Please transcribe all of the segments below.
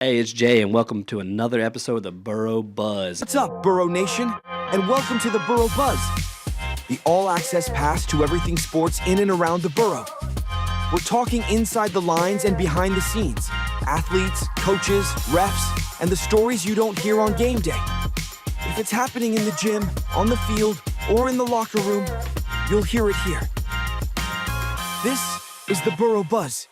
Hey, it's Jay, and welcome to another episode of the BORO BUZZ. What's up, Borough Nation? And welcome to the BORO BUZZ, the all-access pass to everything sports in and around the borough. We're talking inside the lines and behind the scenes, athletes, coaches, refs, and the stories you don't hear on game day. If it's happening in the gym, on the field, or in the locker room, you'll hear it here. This is the BORO BUZZ.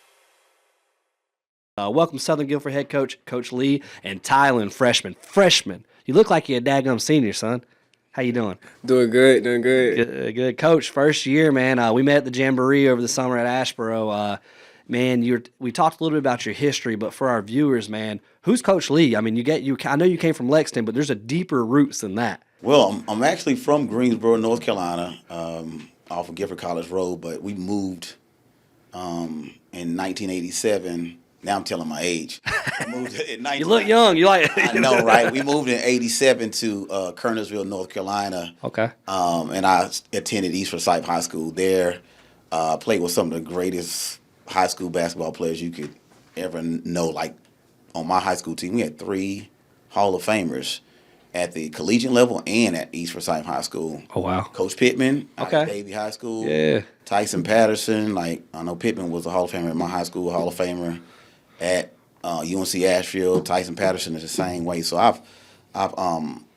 Welcome, Southern Guilford head coach, Coach Lee, and Tylen, freshman. You look like you're a daggum senior, son. How you doing? Doing good. Good. Coach, first year, man. We met at the Jamboree over the summer at Asheboro. We talked a little bit about your history, but for our viewers, man, who's Coach Lee? I mean, I know you came from Lexington, but there's a deeper roots than that. Well, I'm actually from Greensboro, North Carolina, off of Guilford College Road, but we moved in 1987. Now I'm telling my age. I moved in You look young. You like? I know, right? We moved in '87 to Kernersville, North Carolina. Okay. And I attended East Forsyth High School there. Played with some of the greatest high school basketball players you could ever know. Like on my high school team, we had 3 Hall of Famers at the collegiate level and at East Forsyth High School. Oh, wow. Coach Pittman, out Okay. of Davie High School. Yeah. Tyson Patterson, I know Pittman was a Hall of Famer at my high school, Hall of Famer at UNC Asheville. Tyson Patterson is the same way. So I've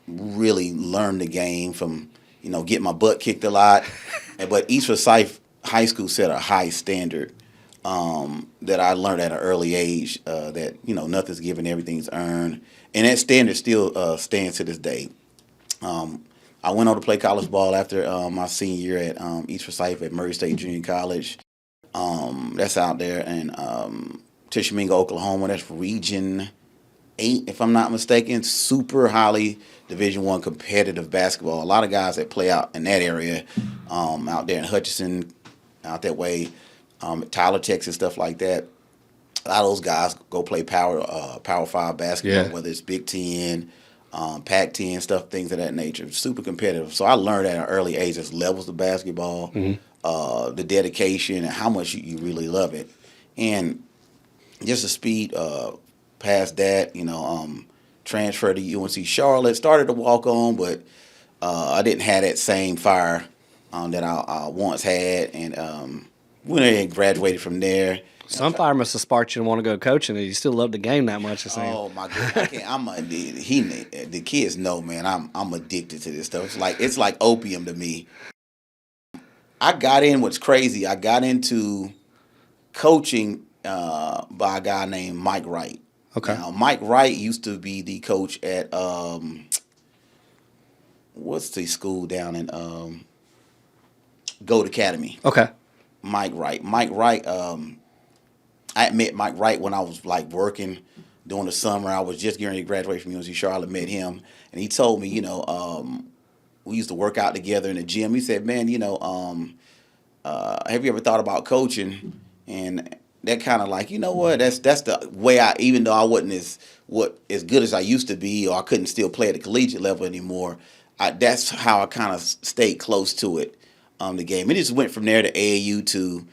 really learned the game from, getting my butt kicked a lot. But East Forsyth High School set a high standard that I learned at an early age, that, nothing's given, everything's earned. And that standard still stands to this day. I went on to play college ball after my senior year at East Forsyth at Murray State Junior College. That's out there in Tishomingo, Oklahoma. That's Region 8, if I'm not mistaken. Super highly Division I competitive basketball. A lot of guys that play out in that area, out there in Hutchinson, out that way, Tyler, Texas, stuff like that. A lot of those guys go play Power 5 basketball, whether it's Big Ten, Pac-10, stuff, things of that nature. Super competitive. So I learned at an early age just levels of basketball, the dedication, and how much you really love it. And just the speed past that, transferred to UNC Charlotte, started to walk on, but I didn't have that same fire that I once had, and went ahead and graduated from there. Some fire must have sparked you to want to go coaching, and you still love the game that much. Oh my God! The kids know, man. I'm addicted to this stuff. It's like opium to me. I got in. What's crazy? I got into coaching by a guy named Mike Wright. Okay. Now, Mike Wright used to be the coach at what's the school down in Goode Academy. Okay. Mike Wright. I met Mike Wright when I was working during the summer. I was just getting ready to graduate from UNC Charlotte. Met him, and he told me, we used to work out together in the gym. He said, "Man, have you ever thought about coaching?" And that kind of that's the way even though I wasn't as good as I used to be, or I couldn't still play at the collegiate level anymore. That's how I kind of stayed close to it, the game. It just went from there to AAU to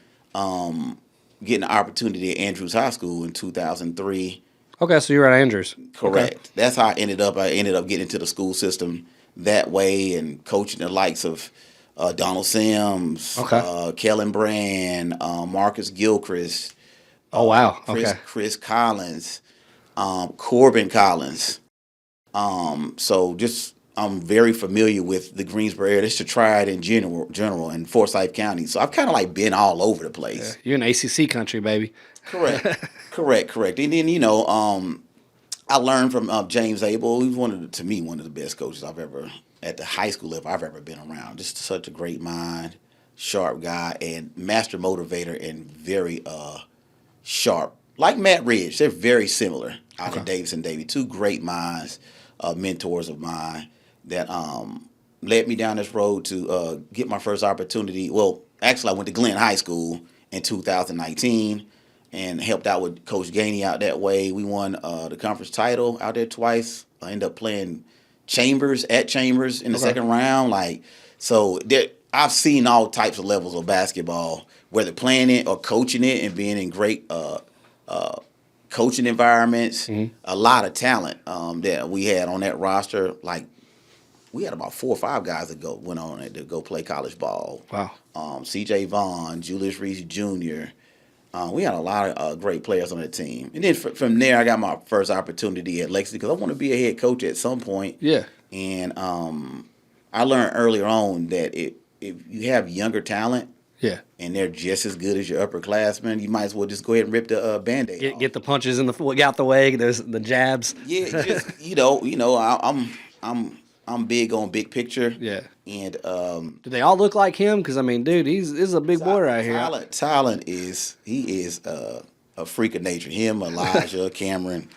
getting an opportunity at Andrews High School in 2003. Okay, so you were at Andrews. Correct. Okay. That's how I ended up getting into the school system that way and coaching the likes of Donald Sims, Kellen Brand, Marcus Gilchrist. Oh, wow. Okay. Chris Collins, Corbin Collins. So just I'm very familiar with the Greensboro area. This should try it in general in Forsyth County. So I've kind of been all over the place. Yeah, you're in ACC country, baby. Correct. And then I learned from James Abel. He's one of the best coaches I've ever at the high school level I've ever been around. Just such a great mind, sharp guy, and master motivator, and very sharp. Like Matt Ridge, they're very similar out in Davidson Davie. 2 great minds, mentors of mine that led me down this road to get my first opportunity. Well, actually, I went to Glenn High School in 2019 and helped out with Coach Gainey out that way. We won the conference title out there twice. I ended up playing Chambers in the second round. I've seen all types of levels of basketball, whether playing it or coaching it and being in great coaching environments, a lot of talent that we had on that roster. Like, we had about 4 or 5 guys that went on to go play college ball. Wow. C.J. Vaughn, Julius Reese Jr. We had a lot of great players on the team. And then from there, I got my first opportunity at Lexington because I want to be a head coach at some point. Yeah. And I learned earlier on that if you have younger talent, Yeah. and they're just as good as your upperclassmen, you might as well just go ahead and rip the Band-Aid off. Get the punches in get out the way. There's the jabs. Yeah, just I'm big on big picture. Yeah. And Do they all look like him? Because I mean, dude, this is a big boy right here. Tylen is a freak of nature. Him, Elijah, Cameron,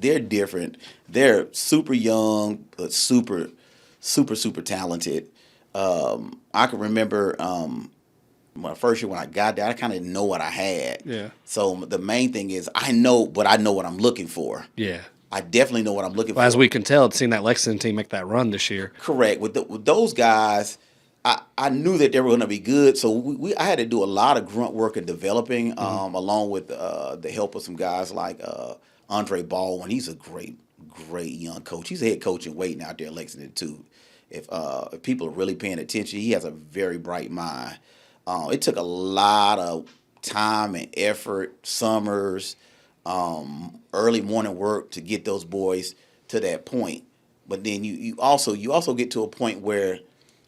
they're different. They're super young, but super talented. I can remember my first year when I got there, I kind of know what I had. Yeah. So the main thing is I know what I'm looking for. Yeah. I definitely know what I'm looking for. As we can tell, seeing that Lexington team make that run this year. Correct. With those guys, I knew that they were going to be good. So I had to do a lot of grunt work and developing, along with the help of some guys like Andre Baldwin. He's a great young coach. He's a head coach in waiting out there at Lexington too. If people are really paying attention, he has a very bright mind. It took a lot of time and effort, summers, early morning work to get those boys to that point. But then you also get to a point where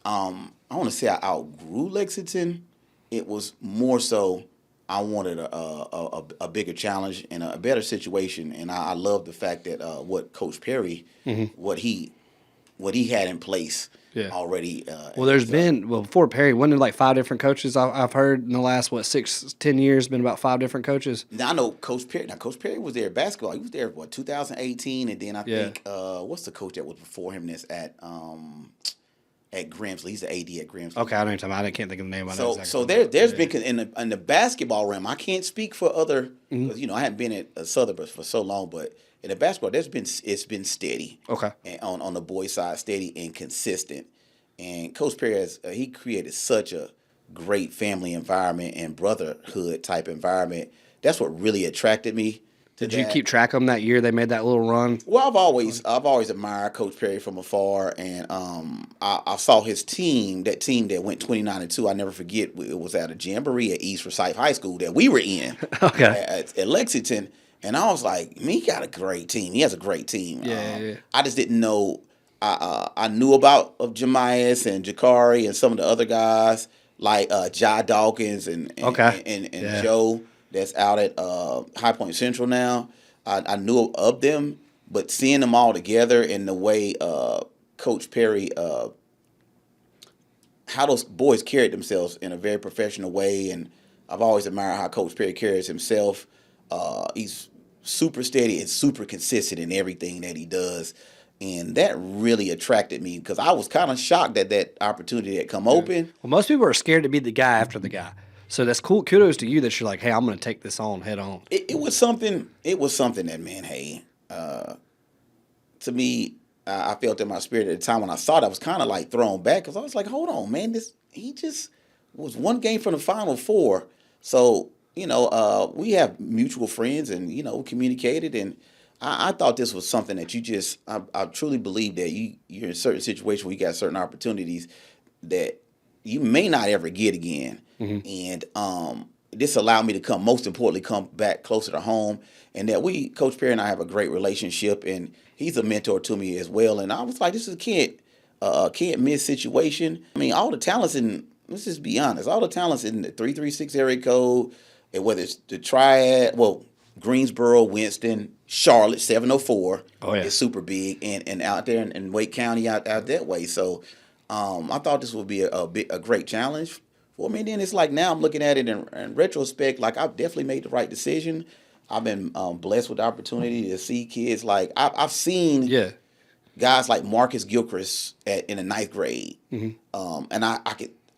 I want to say I outgrew Lexington. It was more so I wanted a bigger challenge and a better situation. And I love the fact that what Coach Perry, what he had in place. Yeah. Already. Well, there's been before Perry, wasn't there like 5 different coaches? I've heard in the last 6-10 years, been about 5 different coaches. Now I know Coach Perry. Now Coach Perry was there at basketball. He was there 2018, and then I think what's the coach that was before him that's at Grimsley? He's the AD at Grimsley. Okay, I know what you're talking about. I can't think of the name. So there's been in the basketball realm. I can't speak for other. Cause, I haven't been at Southern for so long, but in the basketball, it's been steady. Okay. And on the boys' side, steady and consistent. And Coach Perry he created such a great family environment and brotherhood type environment. That's what really attracted me. Did you keep track of them that year they made that little run? Well, I've always admired Coach Perry from afar, and I saw his team, that went 29-2. I never forget. It was at a jamboree at East Forsyth High School that we were in. Okay. At Lexington. And I was like, he got a great team. He has a great team. Yeah. I just didn't know. I knew of Jemias and Jakari and some of the other guys like Jai Dawkins and Joe that's out at High Point Central now. I knew of them, but seeing them all together and the way Coach Perry, how those boys carried themselves in a very professional way, and I've always admired how Coach Perry carries himself. He's super steady and super consistent in everything that he does. And that really attracted me because I was kind of shocked that that opportunity had come open. Well, most people are scared to be the guy after the guy. So that's cool. Kudos to you that you're like, hey, I'm going to take this on head on. It was something. It was something that, man, hey, to me, I felt in my spirit at the time when I saw it, I was kind of like thrown back because I was like, hold on, man, he just was one game from the Final Four. So, we have mutual friends and, communicated. And I thought this was something that I truly believe that you're in a certain situation where you got certain opportunities that you may not ever get again. Mm-hmm. And this allowed me to most importantly, come back closer to home. And that Coach Perry and I have a great relationship, and he's a mentor to me as well. And I was like, this is a can't miss situation. I mean, all the talents let's just be honest, all the talents in the 336 area code, and whether it's the Triad, Greensboro, Winston, Charlotte, 704 is super big, and out there in Wake County out that way. So I thought this would be a great challenge for me. And then it's like now I'm looking at it in retrospect, like I've definitely made the right decision. I've been blessed with the opportunity to see kids like I've seen guys like Marcus Gilchrist in the 9th grade. Mm-hmm. And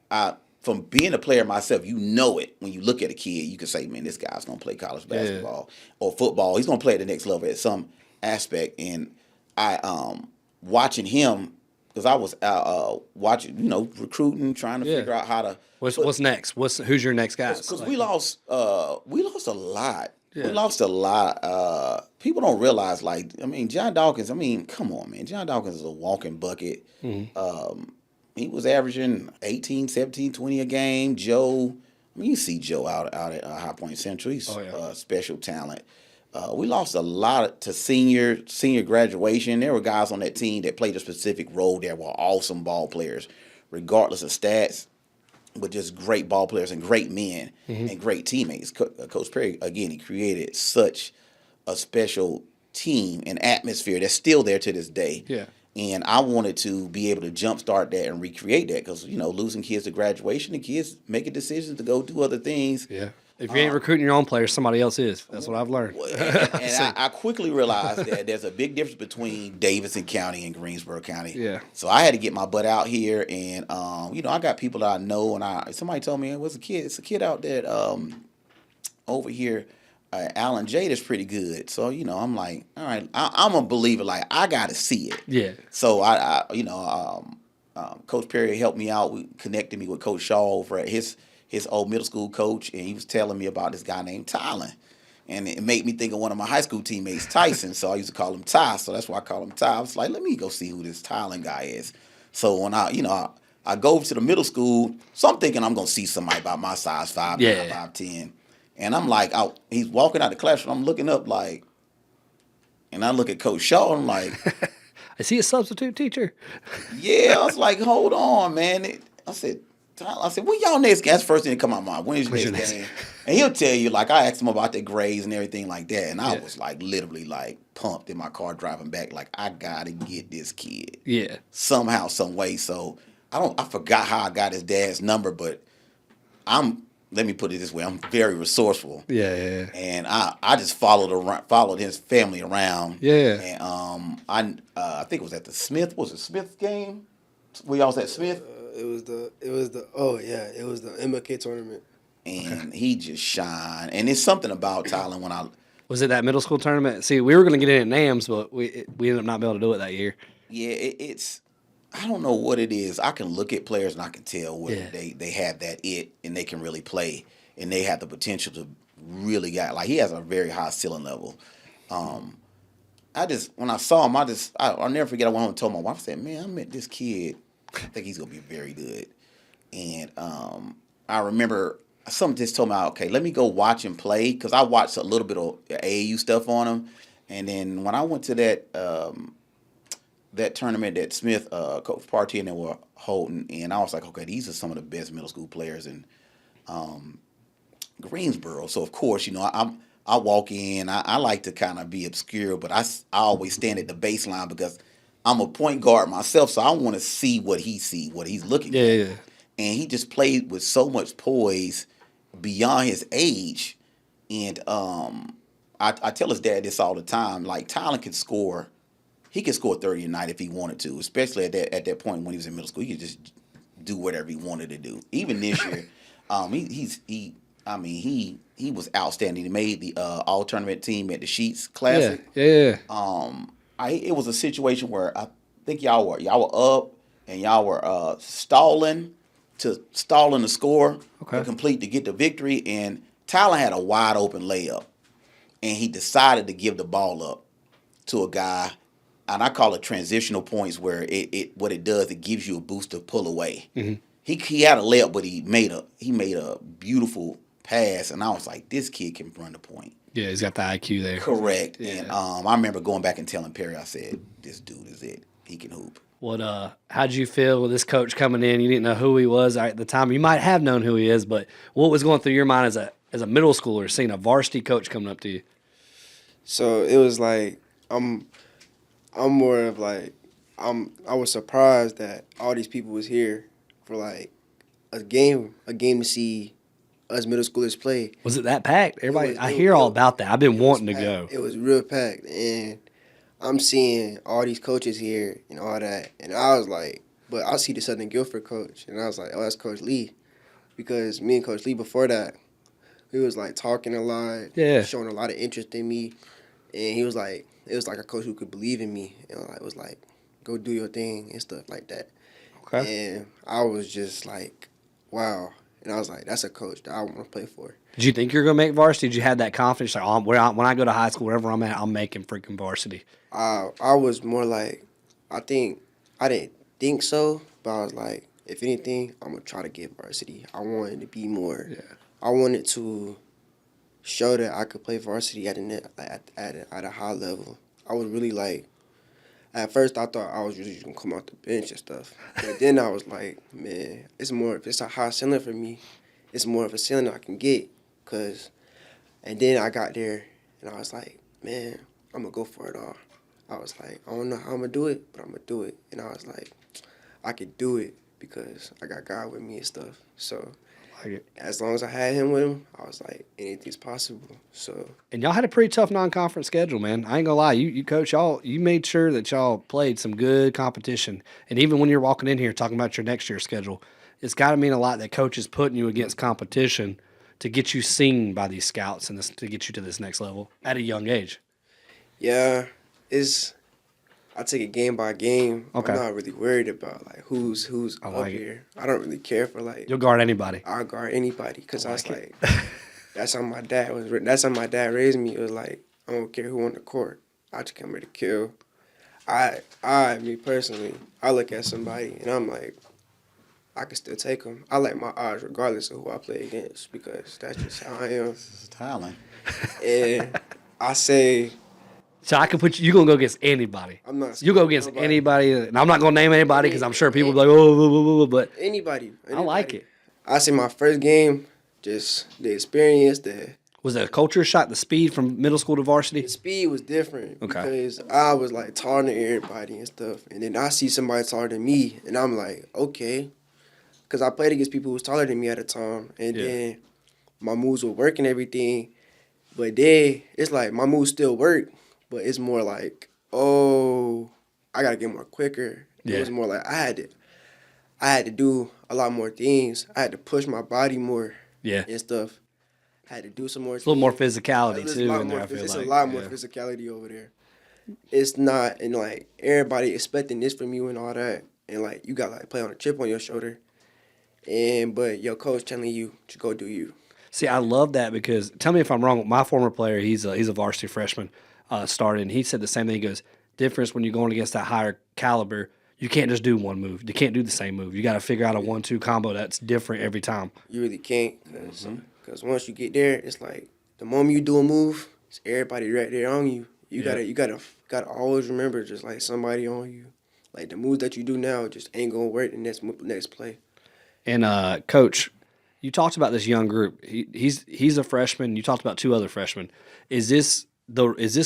I from being a player myself, it when you look at a kid, you can say, man, this guy's going to play college basketball or football. He's going to play at the next level at some aspect. And I watching him, because I was watching, recruiting, trying to figure out how to. What's next? Who's your next guy? Because we lost a lot We lost a lot. People don't realize, like, I mean, John Dawkins, I mean, come on, man. John Dawkins is a walking bucket. He was averaging 18, 17, 20 a game. Joe, I mean, you see Joe out at High Point Central. He's special talent. We lost a lot to senior graduation. There were guys on that team that played a specific role that were awesome ball players, regardless of stats, but just great ball players and great men and great teammates. Coach Perry, again, he created such a special team and atmosphere that's still there to this day. Yeah. And I wanted to be able to jumpstart that and recreate that because, losing kids to graduation, the kids making decisions to go do other things. Yeah. If you ain't recruiting your own players, somebody else is. That's what I've learned. And I quickly realized that there's a big difference between Davidson County and Greensboro County. Yeah. So I had to get my butt out here, and I got people that I know, and somebody told me it's a kid out there over here, Alan J. that's pretty good. So I'm like, all right, I'm a believer. Like I got to see it. Yeah. So Coach Perry helped me out. Connected me with Coach Shaw over at his old middle school coach, and he was telling me about this guy named Tylen. And it made me think of one of my high school teammates, Tyson. So I used to call him Ty, so that's why I call him Ty. I was like, let me go see who this Tylen guy is. So when I go over to the middle school, so I'm thinking I'm going to see somebody about my size, 5'9", 5'10". And I'm like, he's walking out the classroom, I'm looking up like, and I look at Coach Shaw, and I'm like. Is he a substitute teacher? Yeah, I was like, hold on, man. I said, when y'all next game? That's the first thing that come out of my mind. When is your next game? And he'll tell you, like, I asked him about their grades and everything like that. And I was, like, literally, like, pumped in my car driving back. Like, I got to get this kid. Yeah. Somehow, some way. So, I forgot how I got his dad's number, but let me put it this way. I'm very resourceful. Yeah. And I just followed his family around. Yeah. And I think it was at the Smith game? We all was at Smith? It was the MLK tournament. And he just shined. And it's something about Tylen Was it that middle school tournament? See, we were going to get in at NAMS, but we ended up not being able to do it that year. Yeah, it's I don't know what it is. I can look at players and I can tell whether they have that it and they can really play and they have the potential to really he has a very high ceiling level. When I saw him, I'll never forget. I went home and told my wife, I said, man, I met this kid. I think he's going to be very good. And I remember something just told me, okay, let me go watch him play because I watched a little bit of AAU stuff on him. And then when I went to that tournament that Smith, Coach Partey and they were holding, and I was like, okay, these are some of the best middle school players in Greensboro. So, of course, I walk in. I like to kind of be obscure, but I always stand at the baseline because I'm a point guard myself, so I want to see what he sees, what he's looking at. Yeah. And he just played with so much poise beyond his age. And I tell his dad this all the time. Like, Tylen can score. He could score 30 a night if he wanted to, especially at that point when he was in middle school. He could just do whatever he wanted to do. Even this year, he was outstanding. He made the all-tournament team at the Sheets Classic. Yeah. It was a situation where I think y'all were up and y'all were stalling the score to complete to get the victory, and Tylen had a wide open layup, and he decided to give the ball up to a guy, and I call it transitional points, where what it does, it gives you a boost to pull away. Mm-hmm. He had a layup, but he made a beautiful pass, and I was like, this kid can run the point. Yeah, he's got the IQ there. Correct. Yeah. And I remember going back and telling Perry, I said, this dude is it. He can hoop. How'd you feel with this coach coming in? You didn't know who he was at the time. You might have known who he is, but what was going through your mind as a middle schooler seeing a varsity coach coming up to you? So it was like I'm more of like I was surprised that all these people was here for like a game to see us middle schoolers play. Was it that packed? Everybody, I hear all about that. I've been wanting to go. It was real packed, and I'm seeing all these coaches here and all that, and I was like, but I see the Southern Guilford coach, and I was like, oh, that's Coach Lee, because me and Coach Lee before that, we was like talking a lot, showing a lot of interest in me, and he was like, it was like a coach who could believe in me, and it was like, go do your thing and stuff like that. Okay. And I was just like, wow. And I was like, that's a coach that I want to play for. Did you think you were going to make varsity? Did you have that confidence? Like, oh, when I go to high school, wherever I'm at, I'm making freaking varsity. I was more like, I didn't think so, but I was like, if anything, I'm going to try to get varsity. I wanted to be more. Yeah. I wanted to show that I could play varsity at a high level. I was really like, at first I thought I was just going to come off the bench and stuff. But then I was like, man, it's a high ceiling for me. It's more of a ceiling I can get. And then I got there and I was like, man, I'm going to go for it all. I was like, I don't know how I'm going to do it, but I'm going to do it. And I was like, I could do it because I got God with me and stuff. So as long as I had him with him, I was like, anything's possible. So. And y'all had a pretty tough non-conference schedule, man. I ain't gonna lie. You coach, you made sure that y'all played some good competition. And even when you're walking in here talking about your next year's schedule, it's got to mean a lot that coach is putting you against competition to get you seen by these scouts and to get you to this next level at a young age. Yeah, I take it game by game. Okay. I'm not really worried about like who's I up like here. I don't really care for like. You'll guard anybody. I'll guard anybody because I was like, that's how my dad was. That's how my dad raised me. It was like I don't care who on the court. I just come here to kill. Me personally, I look at somebody and I'm like, I can still take them. I like my odds regardless of who I play against because that's just how I am. It's talent. And I say. So I can put you going to go against anybody. I'm not. You go against anybody, and I'm not going to name anybody because I'm sure people will be like, oh, but anybody. I like it. I say my first game, just the experience, Was it a culture shock, the speed from middle school to varsity? the speed was different. Okay. Because I was like taller than everybody and stuff, and then I see somebody taller than me, and I'm like, okay, because I played against people who was taller than me at the time, and then my moves would work and everything, but then it's like my moves still work. But it's more like, oh, I gotta get more quicker. Yeah. It was more like I had to do a lot more things. I had to push my body more. Yeah. And stuff. I had to do some more. It's a little more physicality There's too a lot in there. more I feel it's like a lot more physicality over there. It's not, and like everybody expecting this from you and all that, and like you got like play on a chip on your shoulder, but your coach telling you to go do you. See, I love that because tell me if I'm wrong. My former player, he's a varsity freshman. Started, and he said the same thing. He goes, difference when you're going against that higher caliber, you can't just do one move. You can't do the same move. You got to figure out a 1-2 combo that's different every time. You really can't, because once you get there, it's like the moment you do a move, it's everybody right there on you. You gotta always remember just like somebody on you. Like the moves that you do now just ain't gonna work the next play. And Coach, you talked about this young group. He's a freshman. You talked about 2 other freshmen. Is this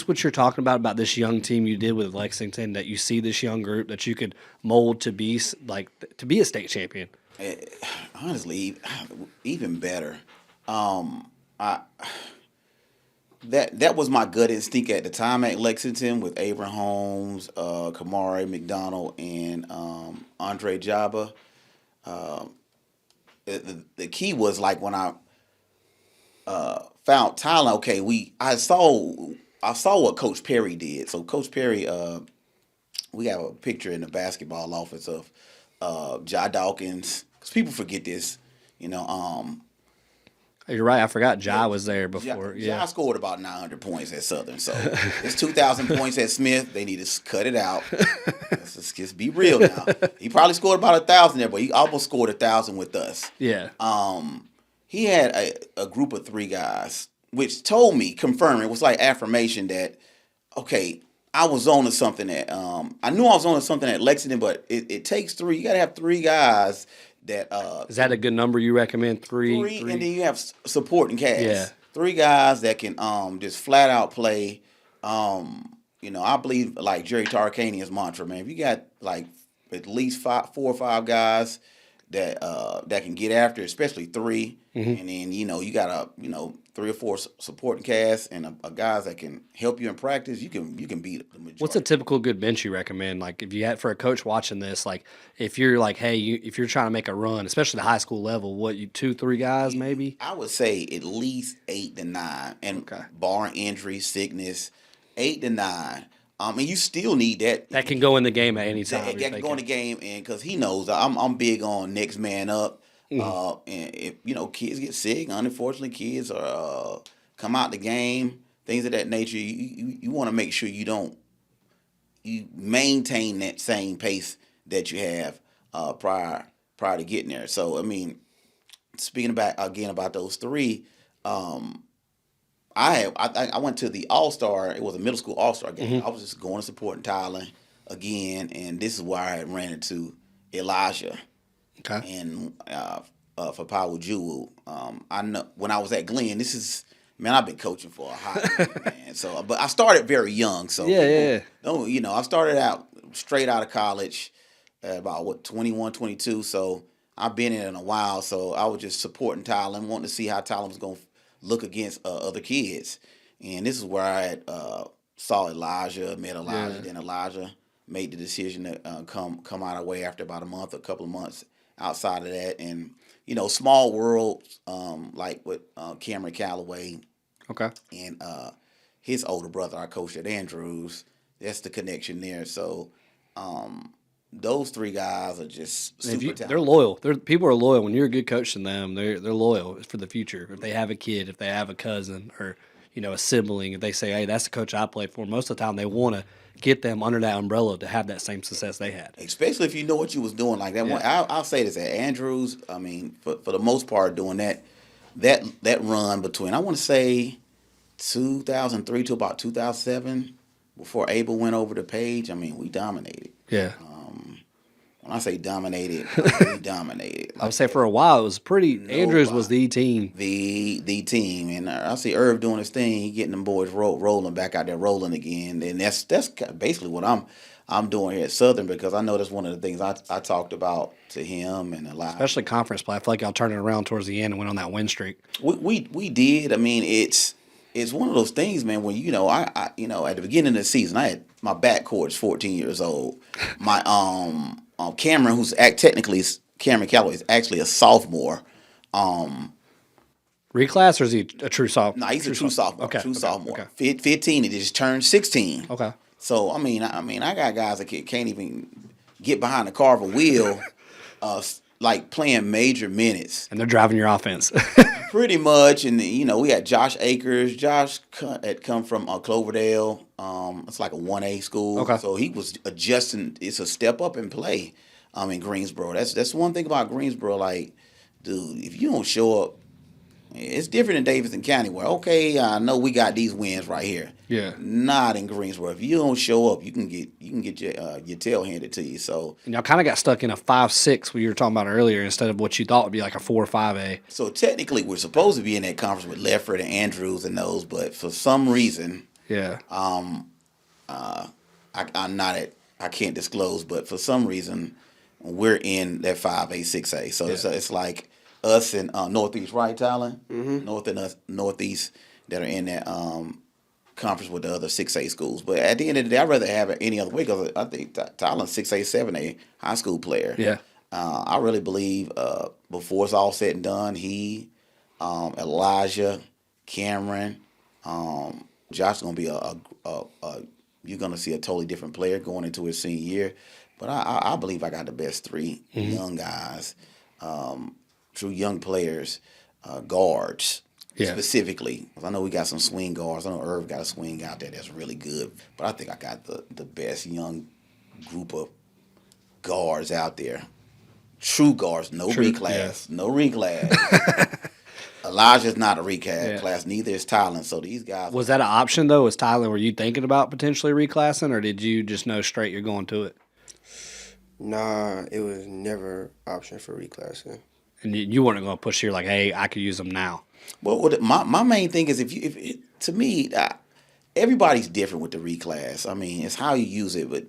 what you're talking about this young team you did with Lexington, that you see this young group that you could mold to be a state champion? Honestly, even better. That was my gut instinct at the time at Lexington with Abram Holmes, Kamari McDonald, and Andre Jabba. The key was like when I found Tylen. Okay, I saw what Coach Perry did. So Coach Perry, we have a picture in the basketball office of Ja Dawkins, because people forget this. You're right. I forgot Ja was there before. Ja scored about 900 points at Southern. So it's 2,000 points at Smith. They need to cut it out. Let's just be real now. He probably scored about 1,000 there, but he almost scored 1,000 with us. Yeah. He had a group of 3 guys, which told me, confirmed, it was like affirmation that, okay, I was on to something I knew I was on to something at Lexington, but it takes 3. You got to have 3 guys that. Is that a good number you recommend? 3? And then you have supporting cast. Yeah. 3 guys that can just flat out play. I believe like Jerry Tarkanian's mantra, man. If you got like at least 4 or 5 guys that can get after, especially 3, and then you got 3 or 4 supporting cast and a guys that can help you in practice. You can beat the majority. What's a typical good bench you recommend? Like if you had for a coach watching this, like if you're like, hey, if you're trying to make a run, especially the high school level, 2, 3 guys maybe? I would say at least 8 to 9, and barring injury, sickness, 8 to 9. And you still need that. That can go in the game at any time. That can go in the game, and because he knows I'm big on next man up. And if kids get sick, unfortunately, kids are come out the game, things of that nature. You want to make sure you maintain that same pace that you have prior to getting there. So I mean, speaking about those three, I went to the All-Star. It was a middle school All-Star game. I was just going to support Tylen again, and this is where I ran into Elijah. Okay. And for Power Jewel, I know when I was at Glenn. I've been coaching for a hot minute, man. So, but I started very young. So Yeah. I started out straight out of college at about 21, 22. So I've been in it a while. So I was just supporting Tylen, wanting to see how Tylen was going to look against other kids. And this is where I had, saw Elijah, met Elijah. Yeah. Then Elijah made the decision to come out of the way after about a couple of months outside of that. And, small world, like with Cameron Calloway. Okay. And his older brother, I coached at Andrews. That's the connection there. So those three guys are just super talented. They're loyal. People are loyal. When you're a good coach to them, they're loyal for the future. If they have a kid, if they have a cousin, or a sibling, if they say, "Hey, that's the coach I played for," most of the time they want to get them under that umbrella to have that same success they had. Especially if you know what you was doing like that. Yeah. I'll say this at Andrews. I mean, for the most part, doing that run between, I want to say 2003 to about 2007, before Abel went over to Page. I mean, we dominated. Yeah. When I say dominated, we dominated. I would say for a while it was pretty. Andrews was the team. The team, and I see Irv doing his thing. He getting them boys rolling back out there, rolling again, and that's basically what I'm doing here at Southern, because I know that's one of the things I talked about to him and a lot. Especially conference play. I feel like y'all turned it around towards the end and went on that win streak. We did. I mean, it's one of those things, man. When I at the beginning of the season, I had my backcourt is 14 years old. My Cameron, Cameron Calloway is actually a sophomore. Reclass, or is he a true sophomore? No, he's a true sophomore. Okay. Sophomore. Okay. 15, he just turned 16. Okay. So I mean, I got guys that can't even get behind the car of a wheel, like playing major minutes. And they're driving your offense. Pretty much, and we had Josh Akers. Josh had come from Cloverdale. It's like a 1A school. Okay. So he was adjusting. It's a step up in play. In Greensboro. That's one thing about Greensboro. Like, dude, if you don't show up, it's different in Davidson County, where I know we got these wins right here. Yeah. Not in Greensboro. If you don't show up, you can get your tail handed to you. So And y'all kind of got stuck in a 5-6, what you were talking about earlier, instead of what you thought would be like a 4 or 5A. So technically, we're supposed to be in that conference with Lefford and Andrews and those, but for some reason, Yeah. I can't disclose, but for some reason, we're in that 5A, 6A. So it's like us and Northeast, right, Tylen? Mm-hmm. North and us, Northeast, that are in that conference with the other 6A schools. But at the end of the day, I'd rather have it any other way, because I think Tylen's 6A, 7A high school player. Yeah. I really believe before it's all said and done, he, Elijah, Cameron, Josh going to be you're going to see a totally different player going into his senior year. But I believe I got the best three young guys, true young players, guards specifically. I know we got some swing guards. I know Irv got a swing out there that's really good. But I think I got the best young group of guards out there. True guards, no reclass. No reclass. Elijah's not a reclass, neither is Tylen. So these guys. Was that an option, though? Was Tylen, were you thinking about potentially reclassing, or did you just know straight you're going to it? Nah, it was never option for reclassing. And you weren't going to push here like, hey, I could use them now. Well, my main thing is to me, everybody's different with the reclass. I mean, it's how you use it. But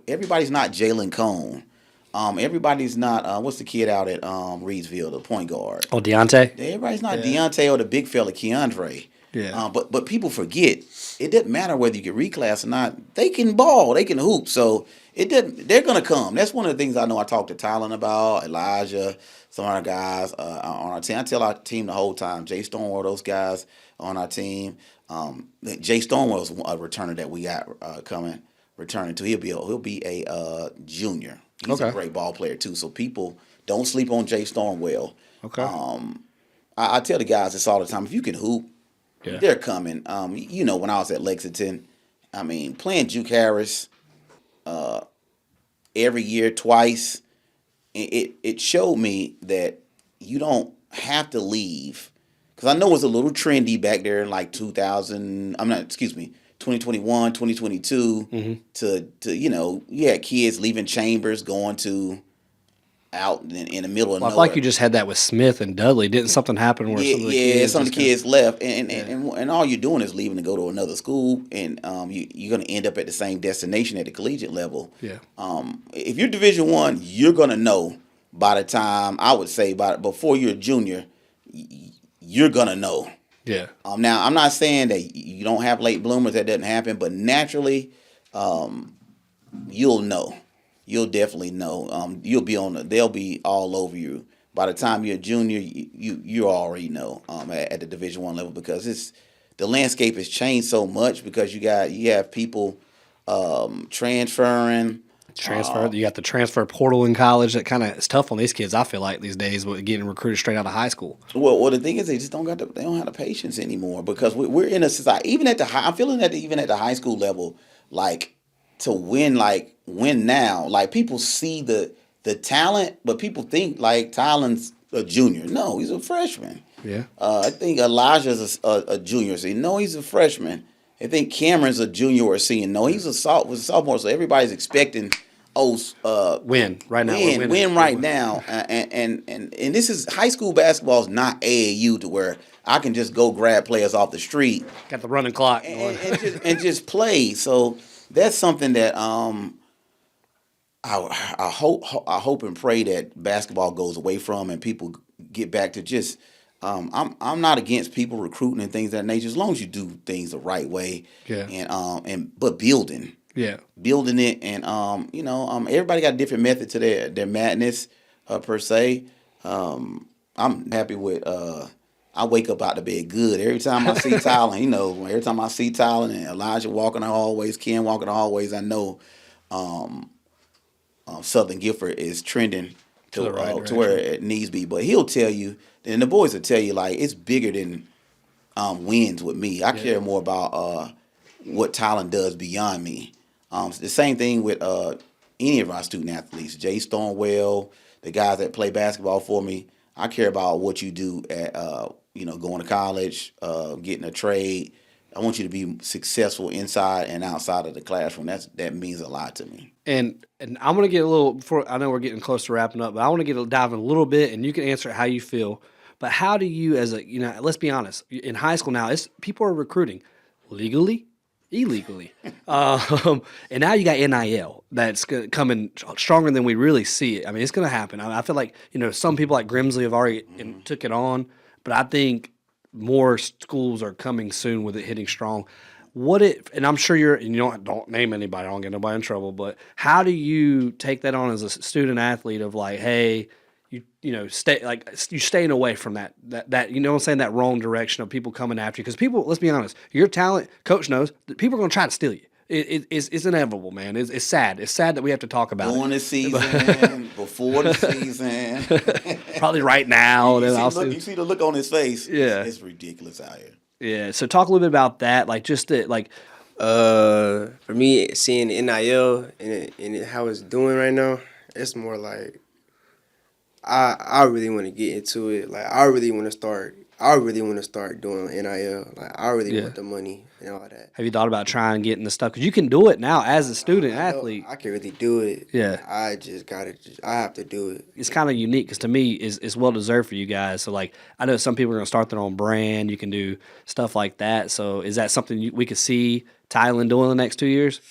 everybody's not Jalen Cone. Everybody's not, what's the kid out at Reedsville, the point guard? Oh, Deontay? Everybody's not Deontay or the big fella, Keandre. Yeah. But people forget, it doesn't matter whether you get reclass or not. They can ball. They can hoop. So they're going to come. That's one of the things I know I talked to Tylen about, Elijah, some of our guys on our team. I tell our team the whole time, Jay Stonewall, those guys on our team. Jay Stonewall's a returner that we got returning to. He'll be a junior. He's a Okay. great ball player too. So people don't sleep on Jay Stormwell. Okay. I tell the guys this all the time. If you can hoop, Yeah. they're coming. When I was at Lexington, I mean, playing Juke Harris every year, twice, it showed me that you don't have to leave. Because I know it's a little trendy back there in like 2021, 2022, to you had kids leaving Chambers, going to out in the middle of Well, I feel nowhere. like you just had that with Smith and Dudley. Didn't something happen where some of the kids some of just the kids left, and all you're doing is leaving to go to another school, and you're going to end up at the same destination at the collegiate level. Yeah. If you're Division I, you're going to know by the time, I would say, before you're a junior, you're going to know. Yeah. Now, I'm not saying that you don't have late bloomers, that doesn't happen, but naturally, you'll know. You'll definitely know. They'll be all over you. By the time you're a junior, you already know at the Division I level, because the landscape has changed so much, because you have people transferring. You got the transfer portal in college that kind of is tough on these kids. I feel like these days with getting recruited straight out of high school. Well, the thing is, they just don't have the patience anymore, because we're in a society. Even at the high, I'm feeling that even at the high school level, like to win now. Like people see the talent, but people think like Tylen's a junior. No, he's a freshman. Yeah. I think Elijah's a junior. So no, he's a freshman. I think Cameron's a junior or a senior. No, he's a sophomore. So everybody's expecting win right now. Win right now. And this is high school basketball is not AAU to where I can just go grab players off the street. Got the running clock and just play. So that's something that I hope and pray that basketball goes away from, and people get back to just. I'm not against people recruiting and things of that nature, as long as you do things the right way. Yeah. But building. Yeah. Building it, and everybody got a different method to their madness per se. I'm happy with. I wake up out of bed good every time I see Tylen. Every time I see Tylen and Elijah walking the hallways, Ken walking the hallways, I know Southern Guilford is trending to where it needs to be. But he'll tell you, and the boys will tell you, like, it's bigger than wins with me. I care more about what Tylen does beyond me. The same thing with any of our student athletes, Jay Stormwell, the guys that play basketball for me. I care about what you do at going to college, getting a trade. I want you to be successful inside and outside of the classroom. That means a lot to me. And I'm gonna get a little. Before I know we're getting close to wrapping up, but I want to dive in a little bit, and you can answer it how you feel. But how do you, let's be honest, in high school now, people are recruiting legally, illegally, and now you got NIL that's coming stronger than we really see it. I mean, it's gonna happen. I feel like some people like Grimsley have already took it on, but I think more schools are coming soon with it hitting strong. And I'm sure don't name anybody, I don't get nobody in trouble, but how do you take that on as a student athlete of like, hey, you staying away from that what I'm saying, that wrong direction of people coming after you? Because people, let's be honest, your talent, coach knows, that people are going to try to steal you. It's inevitable, man. It's sad. It's sad that we have to talk about during it. the season, before the season. Probably right now. You see the look on his face. Yeah. It's ridiculous out here. Yeah. So talk a little bit about that. Like for me, seeing NIL and how it's doing right now, it's more like I really want to get into it. Like I really want to start doing NIL. Like I really want the money and all that. Have you thought about trying getting the stuff? Because you can do it now as a student athlete. I can really do it. Yeah. I have to do it. It's kind of unique because to me, it's well deserved for you guys. So like, I know some people are going to start their own brand. You can do stuff like that. So is that something we could see Tylen doing in the next 2 years?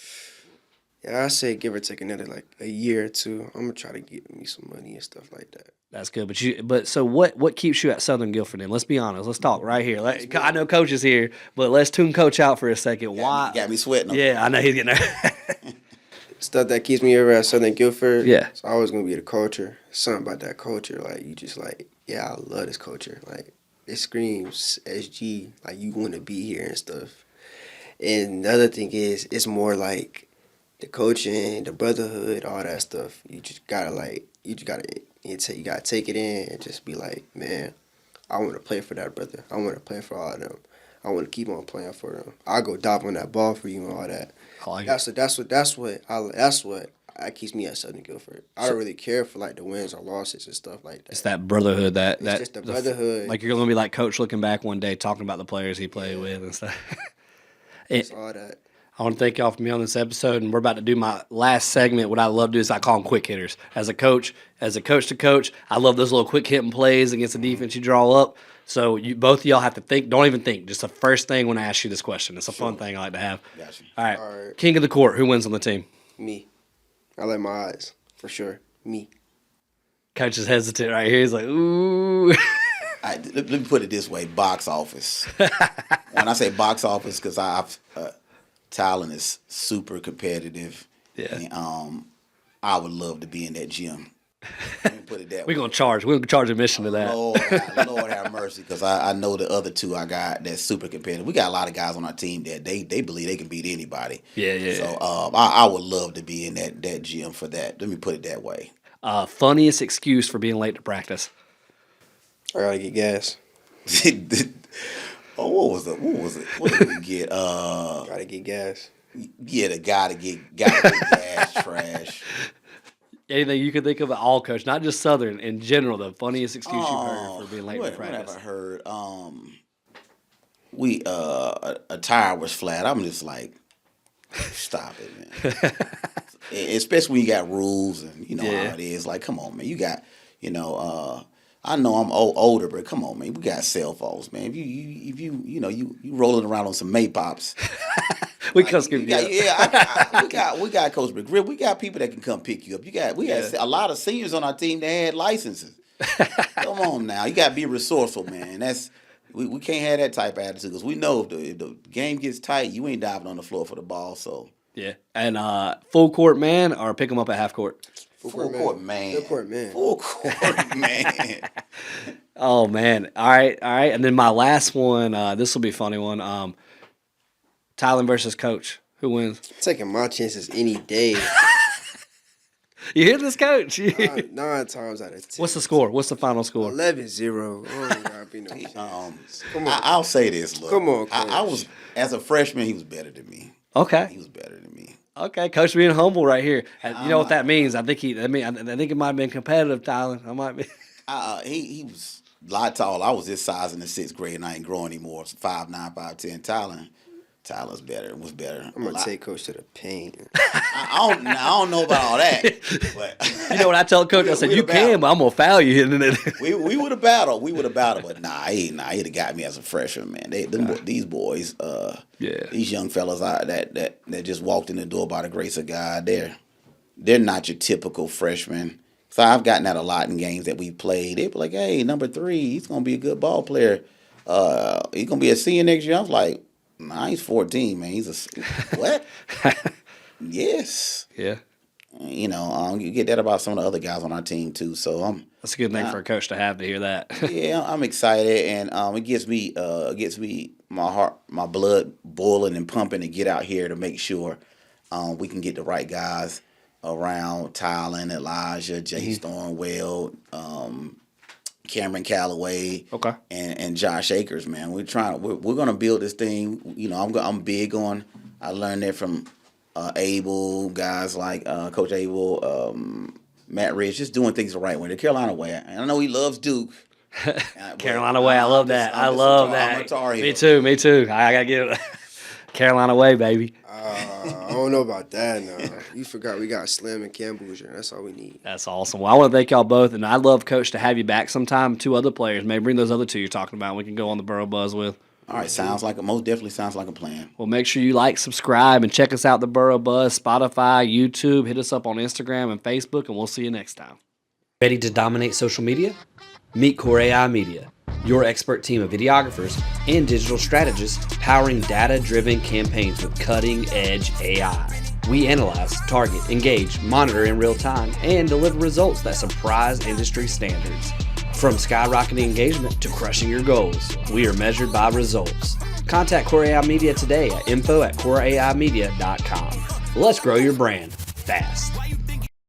Yeah, I say give or take another like a year or two. I'm gonna try to get me some money and stuff like that. That's good. But so what keeps you at Southern Guilford then? Let's be honest. Let's talk right here. I know Coach is here, but let's tune Coach out for a second. Why? Got me sweating. Yeah, I know he's getting there. Stuff that keeps me over at Southern Guilford. Yeah. It's always gonna be the culture. Something about that culture, like you just like, yeah, I love this culture. Like it screams SG, like you want to be here and stuff. And the other thing is, it's more like the coaching, the brotherhood, all that stuff. You gotta take it in and just be like, man, I want to play for that brother. I want to play for all of them. I want to keep on playing for them. I'll go dive on that ball for you and all that. I like That's what keeps me at Southern Guilford. I don't really care for like the wins or losses and stuff like that. It's that brotherhood it's just the brotherhood. Like you're gonna be like Coach looking back one day talking about the players he played with and stuff. It's all that. I want to thank y'all for being on this episode, and we're about to do my last segment. What I love to do is I call them quick hitters. As a coach to coach, I love those little quick hitting plays against the defense you draw up. So both of y'all have to think. Don't even think. Just the first thing when I ask you this question. It's a fun thing I like to have. Gotcha. All right. King of the court. Who wins on the team? Me. I like my eyes for sure. Me. Coach is hesitant right here. He's like, ooh. Let me put it this way: box office. When I say box office, because Tylen is super competitive. Yeah. And, I would love to be in that gym. Let me put it that way. We're gonna charge admission to that. Lord have mercy, because I know the other two I got that's super competitive. We got a lot of guys on our team that they believe they can beat anybody. Yeah. So I would love to be in that gym for that. Let me put it that way. Funniest excuse for being late to practice? I gotta get gas. What was it? What did we get? Gotta get gas. Yeah, the gotta get gas, trash. Anything you can think of at all, Coach, not just Southern, in general, the funniest excuse you've heard for being late to practice. What have I heard? A tire was flat. I'm just like, stop it, man. Especially when you got rules and you know how it is. Like, come on, man. You got, I know I'm older, but come on, man. We got cell phones, man. If you rolling around on some Maypops. We come skip you. We got Coach McGriff. We got people that can come pick you up. We got a lot of seniors on our team that had licenses. Come on now, you got to be resourceful, man. We can't have that type of attitude, because we know if the game gets tight, you ain't diving on the floor for the ball. So yeah, and full court man or pick them up at half court. Full court man. Full court man. Oh man! All right, and then my last one. This will be a funny one. Tylen versus Coach. Who wins? I'm taking my chances any day. You hear this, Coach? 9 times out of 10. What's the score? What's the final score? 11-0. Oh, gotta be no chance. Come on. I'll say this. Look, come on, Coach. I was, as a freshman, he was better than me. Okay. He was better than me. Okay, Coach being humble right here. You know what that means? I think it might have been competitive, Tylen. I might be. He was a lot tall. I was this size in the 6th grade, and I ain't growing anymore. 5'9", 5'10". Tylen's better. Was better. I'm gonna take Coach to the paint. I don't know about all that. But you know what I tell Coach? I said, you can, but I'm gonna foul you. we would have battled. But he'd have got me as a freshman, man. These boys, these young fellas that just walked in the door by the grace of God, they're not your typical freshmen. So I've gotten that a lot in games that we played. They be like, hey, number 3, he's gonna be a good ball player. He's gonna be a senior next year. I was like, nah, he's 14, man. He's what? Yes. Yeah. You get that about some of the other guys on our team too. So that's a good thing for a coach to have, to hear that. Yeah, I'm excited, and it gets me my heart, my blood boiling and pumping to get out here to make sure we can get the right guys around: Tylen, Elijah, Jay Stornwell, Cameron Calloway, and Josh Akers. Man, we're gonna build this thing. I'm big on. I learned that from Abel, guys like Coach Abel, Matt Ridge, just doing things the right way, the Carolina way. And I know he loves Duke. Carolina way, I love that. I love that. I'm a Tar Heel. Me too. I gotta get it. Carolina way, baby. I don't know about that. No, you forgot we got Slim and Cam Bouger. That's all we need. That's awesome. Well, I want to thank y'all both, and I'd love, Coach, to have you back sometime. 2 other players, maybe bring those other 2 you're talking about. We can go on the Boro Buzz with. All right, most definitely sounds like a plan. Well, make sure you like, subscribe, and check us out, the Boro Buzz, Spotify, YouTube. Hit us up on Instagram and Facebook, and we'll see you next time. Ready to dominate social media? Meet Core AI Media, your expert team of videographers and digital strategists powering data-driven campaigns with cutting-edge AI. We analyze, target, engage, monitor in real time, and deliver results that surprise industry standards. From skyrocketing engagement to crushing your goals, we are measured by results. Contact Core AI Media today at info@coreaimedia.com. Let's grow your brand fast.